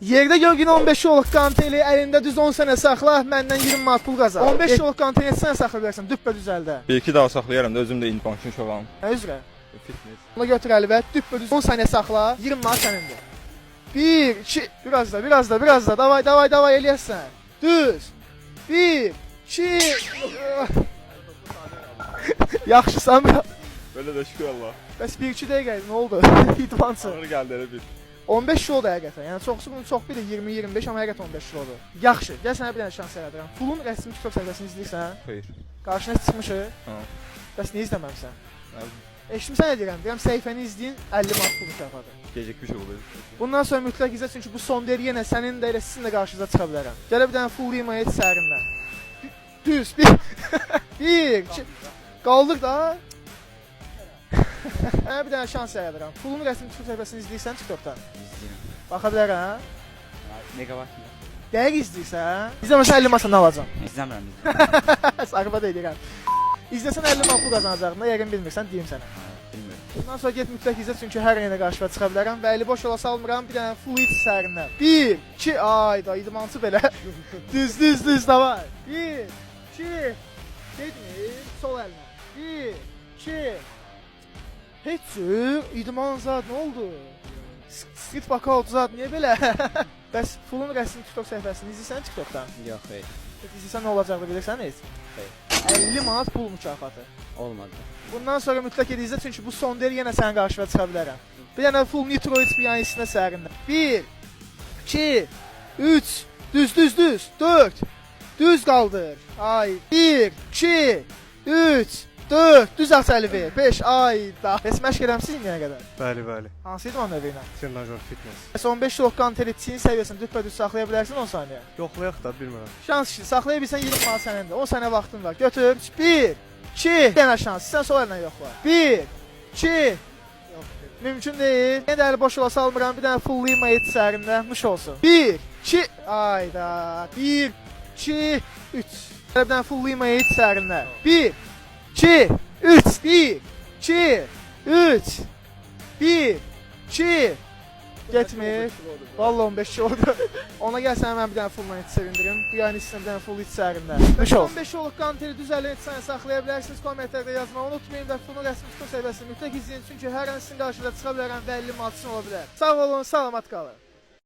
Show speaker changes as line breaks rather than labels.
Yerdə gördüyün 15 yolluq konteyli əlində düz 10 sənə saxla, məndən 20 manat pul qazan. 15 yolluq konteyli sənə saxla bilərsən, düppə düzəldə.
Bir-iki daha saxlayaram da özüm də indi bankın uşağıyam.
Nə üzrə?
Fitness.
Bunu götür əlbət, düppə düz 10 saniyə saxla, 20 manat sənindir. 1, 2, biraz da, davay eləyəsən. Düz. 1, 2, yaxşısan bura.
Böyle de şükür Allah.
Bəs 1-2 dəqiqə nə oldu? İdmansın.
Ağır geldi hele bir.
15 yol da həqiqətən. Yəni çoxsu bunun çox biri 20-25 amma həqiqətən 15 yoldur. Yaxşı. Gəl sənə bir dənə şans elədirəm. Pulun rəsmi TikTok səhifəsini izləyirsən?
Hayır.
Qarşına çıxmışıq.
Ha.
Bəs niyə izləməmisən?
Abi,
Eşitmisən nə deyirəm? Deyirəm səhifəni izləyin, 50 manat pul mükafatı.
gecikmiş oldu.
Bundan sonra mütləq izlə çünki bu son deyir yenə sənin də elə sizin də qarşınıza çıxa bilərəm. Gələ bir dənə full remote səhərindən. Düz. 1 2 qaldıq da. Hə bir dənə şans elədirəm. Pulun rəsmi TikTok səhifəsini izləyirsən TikTokdan?
İzləyirəm.
Baxa bilərəm.
Megawatt mı?
Dəqiq izləyirsən. İzləməsən 50 manat nə alacam?
İzləmirəm.
Sarıba deyirəm. İzləsən 50 manat pul qazanacaqsan da, yəqin bilmirsən, deyim sənə.
Bilmirəm.
Bundan sonra get mütləq izlə çünki hər yenə qarşıma çıxa bilərəm və eli boş yola salmıram. Bir dənə full hit səhərindən. 1 2 ayda idmançı belə. düz davay. 1 2 getmir sol əlinə. 1 2 heç cür idman zad nə oldu? Street workout zad niyə belə? Bəs fullun rəsmi TikTok səhifəsini izləyirsən TikTokdan?
Yox, hayır.
İzləyirsən nə olacaqdı bilirsən heç?
Hayır.
50 manat pul mükafatı.
Olmadı.
Bundan sonra mütləq izlə çünki bu son deyil yenə sənin qarşına çıxa bilərəm. Bir dənə full nitroid piyanistinə səhərindən. 1 2 3 düz 4 düz qaldır. Ay 1 2 3 4 düz aç əlivi. 5 ayda. Bəs məşq eləmisiz indiyənə qədər?
Bəli.
Hansı idman növü ilə?
Trenajör fitness.
Bəs 15 yol konteri çiyin səviyyəsində düppədüz saxlaya bilərsən 10 saniyə.
Yoxlayaq da bilmirəm.
Şans işi saxlaya bilsən 20 manat sənindir. 10 saniyə vaxtın var. Götür. 1 2 bir dənə şans. Sən sol əllə yoxla. 1 2 mümkün deyil. Yenə də əli boş yola salmıram. Bir dənə full hit səhərində nuş olsun. 1 2 ayda 1 2 3 bir dənə full hit səhərində. 1 2 3 1 2 3 1 2 getmir. Vallahi 15 oldu. Ona gəlsən mən bir dənə full hit sevindirim. Bu yəni sizin bir dənə full hit səhərində. Nuş olsun. 15 yolluq konteri düz 50 saniyə saxlaya bilərsiniz. Kommentlərdə yazmağı unutmayın və fullun rəsmi TikTok səhifəsini mütləq izləyin çünki hər an sizin qarşınıza çıxa bilərəm və 50 manat ola bilər. Sağ olun, salamat qalın.